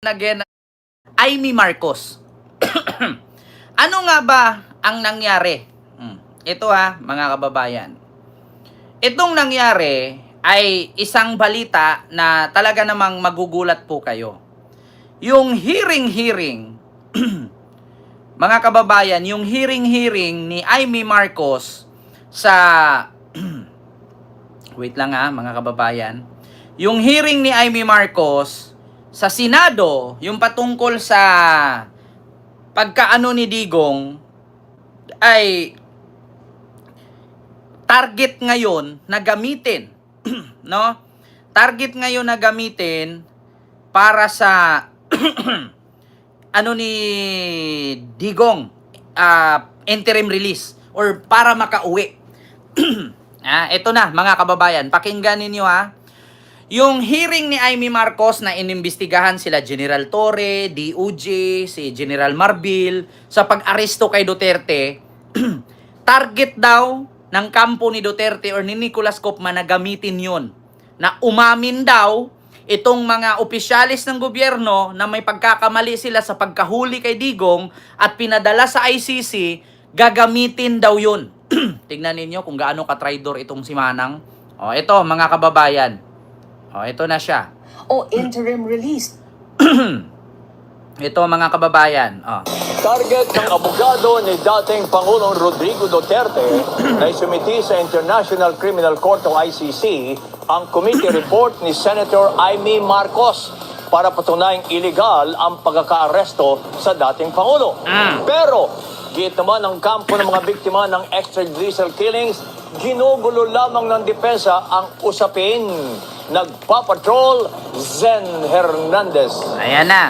again, Amy Marcos. Ano nga ba ang nangyari? Ito mga kababayan. Itong nangyari ay isang balita na talaga namang magugulat po kayo. Yung hearing, mga kababayan, yung hearing ni Amy Marcos sa wait lang mga kababayan. Yung hearing ni Amy Marcos sa Senado, yung patungkol sa pagkaano ni Digong, ay target ngayon na gamitin no? Target ngayon na gamitin para sa ano ni Digong, interim release or para makauwi. Ito na mga kababayan, pakinggan ninyo Yung hearing ni Amy Marcos na inimbestigahan sila General Torre, DOJ, si General Marbil sa pag-aresto kay Duterte, target daw ng kampo ni Duterte or ni Nicolas Kopman na gamitin yun. Na umamin daw itong mga opisyalis ng gobyerno na may pagkakamali sila sa pagkahuli kay Digong at pinadala sa ICC, gagamitin daw yun. Tignan ninyo kung gaano ka-traidor itong si Manang. Ito mga kababayan. Ito na siya. Interim release. Ito mga kababayan. Target ng abogado ni dating Pangulong Rodrigo Duterte na isumiti sa International Criminal Court o ICC ang committee report ni Senator Amy Marcos para patunayang illegal ang pagkakaaresto sa dating Pangulo. Pero, git naman ang kampo ng mga biktima ng extrajudicial killings, ginugulo lamang ng depensa ang usapin. Nagpapatrol, Zen Hernandez. Ayan na.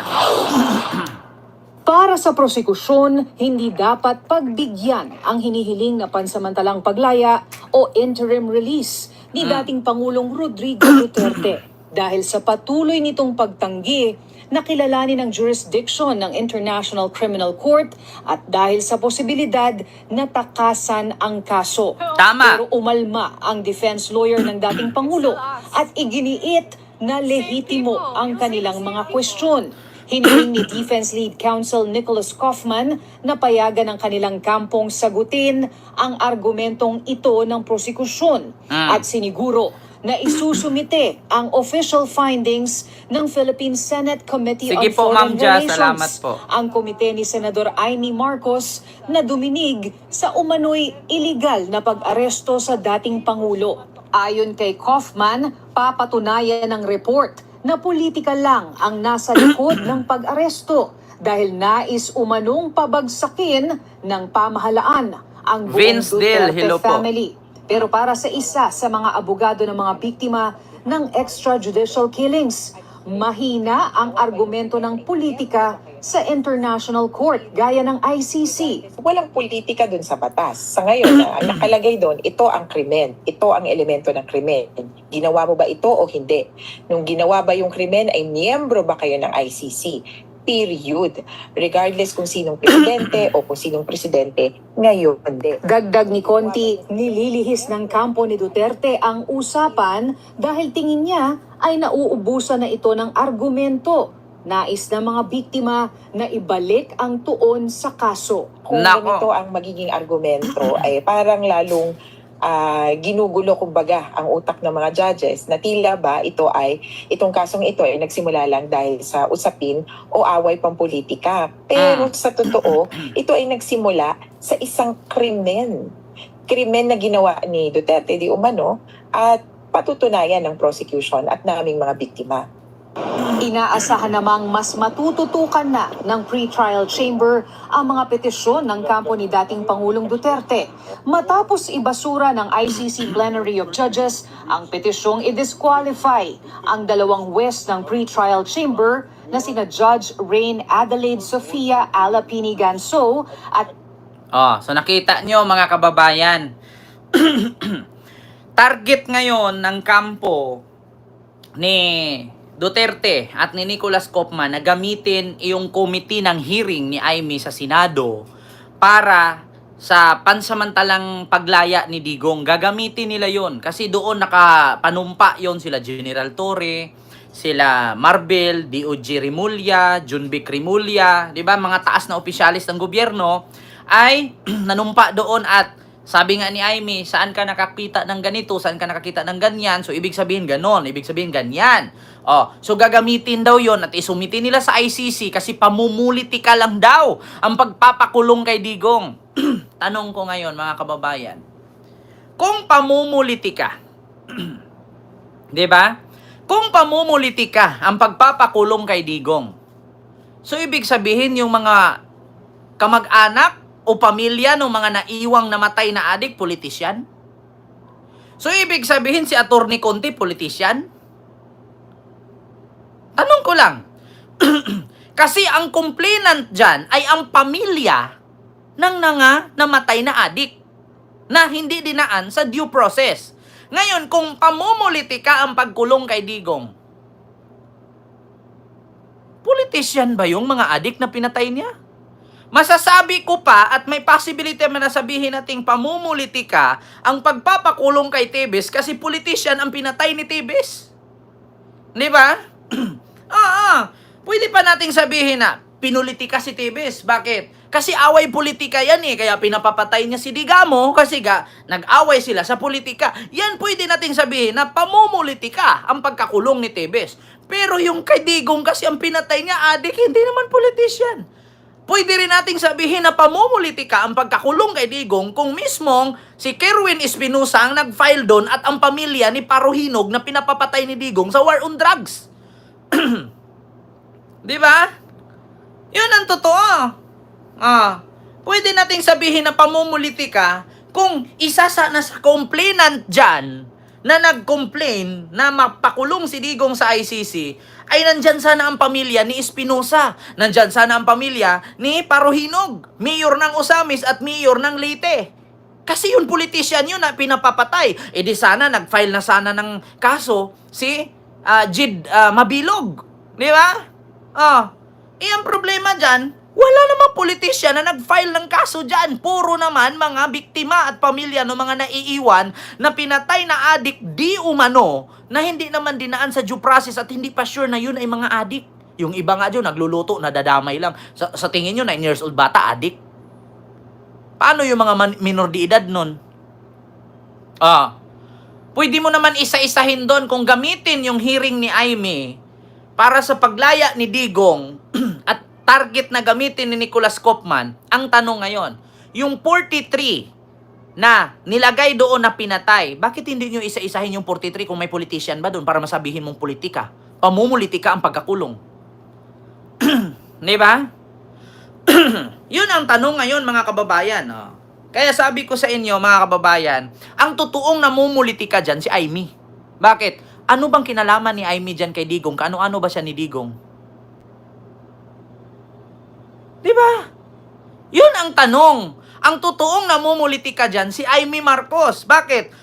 Para sa prosekusyon, hindi dapat pagbigyan ang hinihiling na pansamantalang paglaya o interim release ni dating Pangulong Rodrigo Duterte dahil sa patuloy nitong pagtanggi na kilalanin ng jurisdiction ng International Criminal Court at dahil sa posibilidad na takasan ang kaso. Tama. Pero umalma ang defense lawyer ng dating Pangulo at iginiit na lehitimo ang kanilang mga kwestiyon. Hiniling ni Defense Lead Counsel Nicholas Kaufman na payagan ng kanilang kampong sagutin ang argumentong ito ng prosekusyon at siniguro na isusumite ang official findings ng Philippine Senate Committee Sige on po, Foreign Ma'am Jia, Relations. salamat po. Ang komite ni Senador Amy Marcos na duminig sa umano'y iligal na pag-aresto sa dating Pangulo. Ayon kay Kaufman, papatunayan ng report na politika lang ang nasa likod ng pag-aresto dahil nais umanong pabagsakin ng pamahalaan ang buong Vince Del, Duterte hello po. family. Pero para sa isa sa mga abogado ng mga biktima ng extrajudicial killings, mahina ang argumento ng politika sa International Court gaya ng ICC. Walang politika dun sa batas. Sa ngayon, ang nakalagay doon, ito ang krimen. Ito ang elemento ng krimen. Ginawa mo ba ito o hindi? Nung ginawa ba yung krimen, ay miyembro ba kayo ng ICC? Period. Regardless kung sinong presidente o kung sinong presidente, ngayon hindi. Dagdag ni Conti, nililihis ng kampo ni Duterte ang usapan dahil tingin niya ay nauubusan na ito ng argumento. Nais ng mga biktima na ibalik ang tuon sa kaso. Kung ganito ang magiging argumento, ay parang lalong ginugulo kumbaga ang utak ng mga judges na tila ba itong kasong ito ay nagsimula lang dahil sa usapin o away pampolitika. Pero sa totoo, ito ay nagsimula sa isang krimen. Krimen na ginawa ni Duterte di umano at patutunayan ng prosecution at naming mga biktima. Inaasahan namang mas matututukan na ng pre-trial chamber ang mga petisyon ng kampo ni dating Pangulong Duterte matapos ibasura ng ICC Plenary of Judges ang petisyong i-disqualify ang dalawang west ng pre-trial chamber na sina Judge Rain Adelaide Sofia Alapini Ganso at so nakita nyo mga kababayan, target ngayon ng kampo ni Duterte at ni Nicolas Kopman na gamitin yung committee ng hearing ni Amy sa Senado para sa pansamantalang paglaya ni Digong. Gagamitin nila yon kasi doon nakapanumpa yon sila General Torre, sila Marvel, DOJ Rimulya, Junbic Rimulya, 'di ba? Mga taas na opisyalis ng gobyerno ay nanumpa doon at sabi nga ni Aimee, saan ka nakakita ng ganito, saan ka nakakita ng ganyan? So ibig sabihin ganon, ibig sabihin ganyan. So gagamitin daw 'yon at isumitin nila sa ICC kasi pamumulitika lang daw ang pagpapakulong kay Digong. Tanong ko ngayon mga kababayan, kung pamumulitika, 'di ba? Kung pamumulitika ang pagpapakulong kay Digong, so ibig sabihin yung mga kamag-anak o pamilya ng mga naiwang namatay na adik, politisyan? So ibig sabihin si Attorney Conti, politisyan? Tanong ko lang. Kasi ang complainant dyan ay ang pamilya ng namatay na adik na hindi dinaan sa due process. Ngayon, kung pamumulitika ang pagkulong kay Digong, politisyan ba yung mga adik na pinatay niya? Masasabi ko pa at may possibility na sabihin nating pamumulitika ang pagpapakulong kay Tebes kasi politician ang pinatay ni Tebes. Di ba? Pwede pa nating sabihin na pinulitika si Tebes. Bakit? Kasi away politika yan kaya pinapapatay niya si Digamo kasi nag-away sila sa politika. Yan pwede nating sabihin na pamumulitika ang pagkakulong ni Tebes. Pero yung kay Digong kasi ang pinatay niya adik, hindi naman politician. Pwede rin nating sabihin na pamumulitika ang pagkakulong kay Digong kung mismong si Kerwin Espinosa ang nag-file doon at ang pamilya ni Paruhinog na pinapapatay ni Digong sa war on drugs. Di ba? Yun ang totoo. Pwede nating sabihin na pamumulitika kung isa sa complainant dyan na nag-complain na mapakulong si Digong sa ICC ay nandyan sana ang pamilya ni Espinosa. Nandyan sana ang pamilya ni Paruhinog, mayor ng Osamis at mayor ng Leyte. Kasi yung politician yun na pinapapatay. Di sana nag-file na sana ng kaso si Jid Mabilog. Di ba? Ang problema dyan, wala namang politician na nag-file ng kaso dyan. Puro naman mga biktima at pamilya ng mga naiiwan na pinatay na adik di umano na hindi naman dinaan sa due process at hindi pa sure na yun ay mga adik. Yung iba nga dyan, nagluluto, nadadamay lang. Sa tingin nyo, 9 years old bata, adik? Paano yung mga minor de edad nun? Pwede mo naman isa-isahin doon kung gamitin yung hearing ni Aimee para sa paglaya ni Digong at target na gamitin ni Nicholas Kaufman. Ang tanong ngayon, yung 43 na nilagay doon na pinatay, bakit hindi nyo isa-isahin yung 43 kung may politician ba doon para masabihin mong politika? Pamumulitika ang pagkakulong. Di ba? Yun ang tanong ngayon mga kababayan. Kaya sabi ko sa inyo mga kababayan, ang totoong namumulitika dyan si Aimee. Bakit? Ano bang kinalaman ni Aimee dyan kay Digong? Ano-ano ba siya ni Digong? Di ba? Yun ang tanong. Ang totoong namumulitika dyan, si Aimee Marcos. Bakit?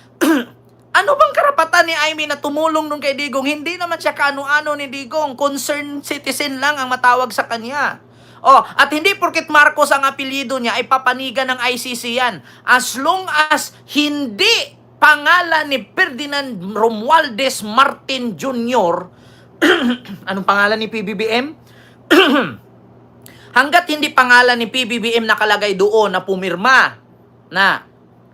Ano bang karapatan ni Aimee na tumulong nung kay Digong? Hindi naman siya kaano-ano ni Digong. Concerned citizen lang ang matawag sa kanya. At hindi porket Marcos ang apelyido niya ay papanigan ng ICC yan. As long as hindi pangalan ni Ferdinand Romualdez Martin Jr. Anong pangalan ni PBBM? Hanggat hindi pangalan ni PBBM nakalagay doon na pumirma na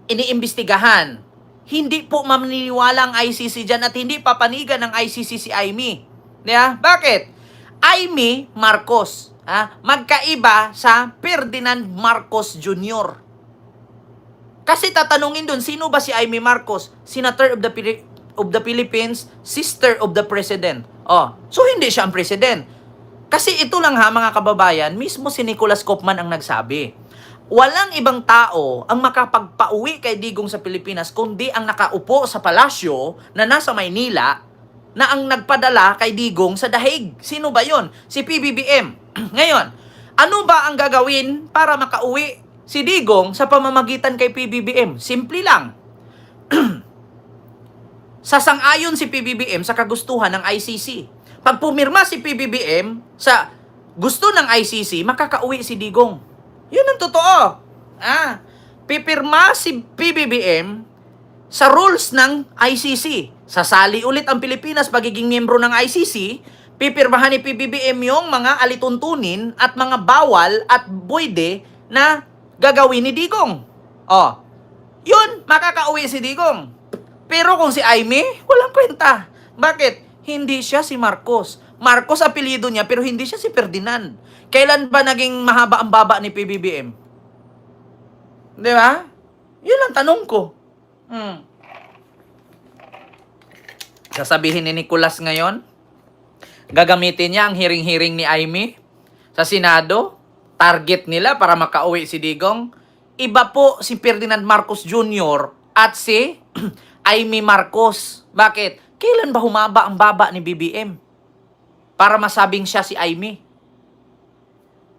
iniimbestigahan, hindi po maniniwala ang ICC dyan at hindi papanigan ng ICC si Aimee. Diba? Bakit? Aimee Marcos. Magkaiba sa Ferdinand Marcos Jr. Kasi tatanungin doon, sino ba si Aimee Marcos? Senator of the Philippines, sister of the President. So hindi siya ang President. Kasi ito lang mga kababayan, mismo si Nicholas Kaufman ang nagsabi. Walang ibang tao ang makapagpauwi kay Digong sa Pilipinas kundi ang nakaupo sa palasyo na nasa Maynila na ang nagpadala kay Digong sa Dahig. Sino ba yon? Si PBBM. Ngayon, ano ba ang gagawin para makauwi si Digong sa pamamagitan kay PBBM? Simple lang. Sasang-ayon si PBBM sa kagustuhan ng ICC. Pag pumirma si PBBM sa gusto ng ICC, makakauwi si Digong. Yun ang totoo. Pipirma si PBBM sa rules ng ICC. sasali ulit ang Pilipinas pagiging miyembro ng ICC, pipirmahan ni PBBM yung mga alituntunin at mga bawal at pwede na gagawin ni Digong. Oh, yun, makakauwi si Digong. Pero kung si Aimee, walang kwenta. Bakit? Hindi siya si Marcos. Marcos apelyido niya pero hindi siya si Ferdinand. Kailan ba naging mahaba ang baba ni PBBM? Di ba? Yun ang tanong ko. Sasabihin ni Nicolas ngayon, gagamitin niya ang hiring-hiring ni Aimee sa Senado, target nila para makauwi si Digong. Iba po si Ferdinand Marcos Jr. at si Aimee Marcos. Bakit? Kailan ba humaba ang baba ni BBM? Para masabing siya si Aimee.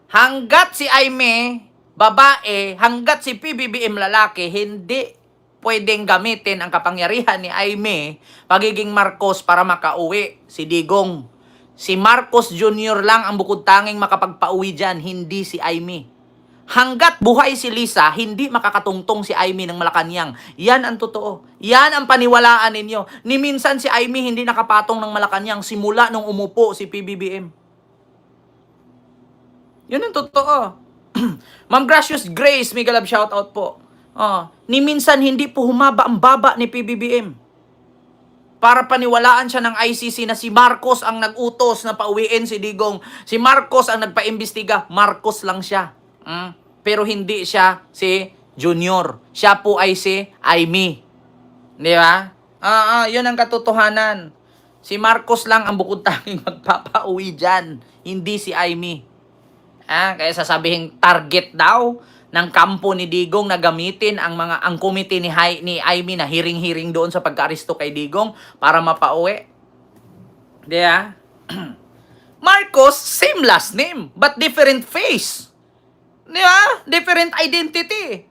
Hanggat si Aimee, babae, hanggat si PBBM lalaki, hindi pwedeng gamitin ang kapangyarihan ni Aimee, pagiging Marcos para makauwi si Digong. Si Marcos Jr. lang ang bukod tanging makapagpauwi dyan, hindi si Aimee. Hanggat buhay si Lisa, hindi makakatungtong si Aimee ng Malacanang. Yan ang totoo. Yan ang paniwalaan ninyo. Ni minsan si Aimee hindi nakapatong ng Malacanang simula nung umupo si PBBM. Yun ang totoo. Ma'am Gracious Grace, mega love shoutout po. Ni minsan hindi po humaba ang baba ni PBBM. Para paniwalaan siya ng ICC na si Marcos ang nag-utos na pauwiin si Digong. Si Marcos ang nagpa-imbestiga. Marcos lang siya. Pero hindi siya si Junior. Siya po ay si Aimee. Di ba? Yun ang katotohanan. Si Marcos lang ang bukod tanging magpapauwi dyan. Hindi si Aimee. Kaya sasabihin target daw ng kampo ni Digong na gamitin ang committee ni Aimee na hiring-hiring doon sa pagka-aresto kay Digong para mapauwi. Di ba? Marcos, same last name, but different face. Di ba? Different identity.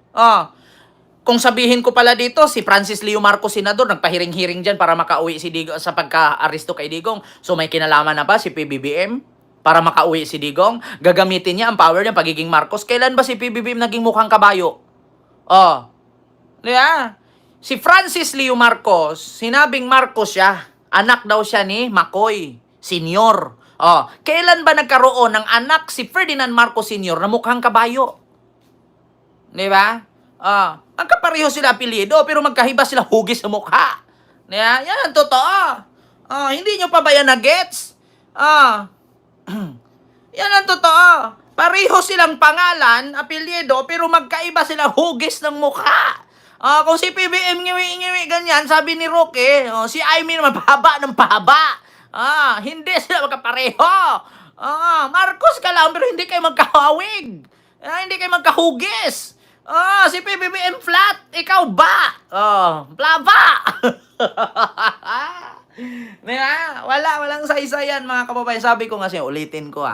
Kung sabihin ko pala dito, si Francis Leo Marcos, senador, nagpahiring-hiring dyan para makauwi si Digong sa pagka-aresto kay Digong. So may kinalaman na ba si PBBM para makauwi si Digong? Gagamitin niya ang power niya pagiging Marcos. Kailan ba si PBBM naging mukhang kabayo? Di ba? Si Francis Leo Marcos, sinabing Marcos siya. Anak daw siya ni Macoy Senior. Kailan ba nagkaroon ng anak si Ferdinand Marcos Sr. na mukhang kabayo? Di ba? Magkapareho sila apelyido, pero magkahiba sila hugis sa mukha. Yan ang totoo. Hindi nyo pa ba yan na-gets? Yan ang totoo. Pareho silang pangalan, apelyido, pero magkaiba sila hugis ng mukha. Kung si PBM ngiwi-ngiwi ganyan, sabi ni Roque, si Aimee naman pahaba ng pahaba. Hindi sila magkapareho. Marcos ka lang, pero hindi kayo magkahawig. Hindi kayo magkahugis. Si PBBM flat, ikaw ba? Plaba. Walang saysayan mga kababayan. Sabi ko kasi, ulitin ko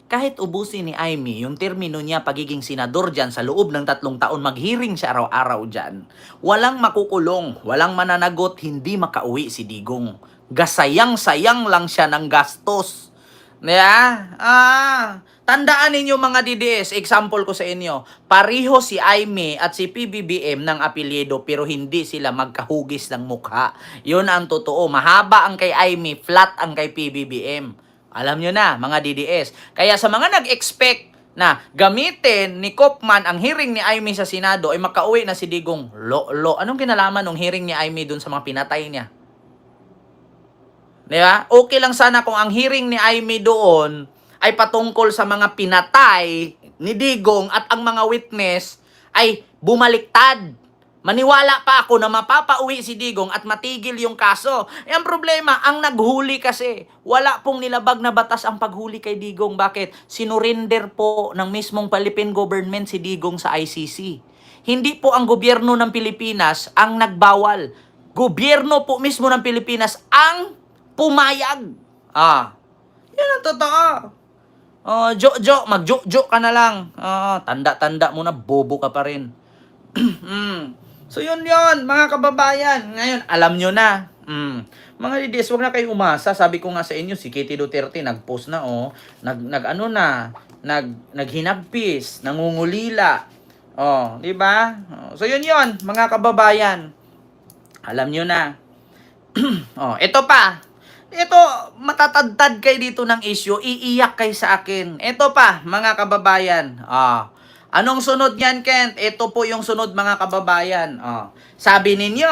kahit ubusin ni Aimee yung termino niya pagiging senador dyan sa loob ng 3 taon, mag-hearing siya araw-araw dyan, walang makukulong, walang mananagot, hindi makauwi si Digong. Gasayang-sayang lang siya ng gastos. Tandaan ninyo mga DDS, example ko sa inyo, pariho si Aimee at si PBBM ng apelyido pero hindi sila magkahugis ng mukha. Yun ang totoo. Mahaba ang kay Aimee, flat ang kay PBBM. Alam nyo na, mga DDS. Kaya sa mga nag-expect na gamitin ni Kopman ang hearing ni Aimee sa Senado ay makauwi na si Digong. Anong kinalaman ng hearing ni Aimee dun sa mga pinatay niya? Diba? Okay lang sana kung ang hearing ni Aimee doon ay patungkol sa mga pinatay ni Digong at ang mga witness ay bumaliktad. Maniwala pa ako na mapapauwi si Digong at matigil yung kaso. Ang problema, ang naghuli kasi, wala pong nilabag na batas ang paghuli kay Digong. Bakit? Sinurinder po ng mismong Philippine government si Digong sa ICC. Hindi po ang gobyerno ng Pilipinas ang nagbawal. Gobyerno po mismo ng Pilipinas ang pumayag. Yan ang totoo. Magjo-jo ka na lang. Tanda-tanda mo na, bobo ka pa rin. So yun, mga kababayan. Ngayon, alam nyo na. Mga DDS, wag na kayong umasa. Sabi ko nga sa inyo, si Kitty Duterte nag-post na, naghinagpis, nangungulila. Di ba? So yun, mga kababayan. Alam nyo na. Oh, ito pa. Ito, matatadtad kayo dito ng issue, iiyak kayo sa akin. Ito pa, mga kababayan. Anong sunod niyan, Kent? Ito po yung sunod, mga kababayan. Sabi ninyo,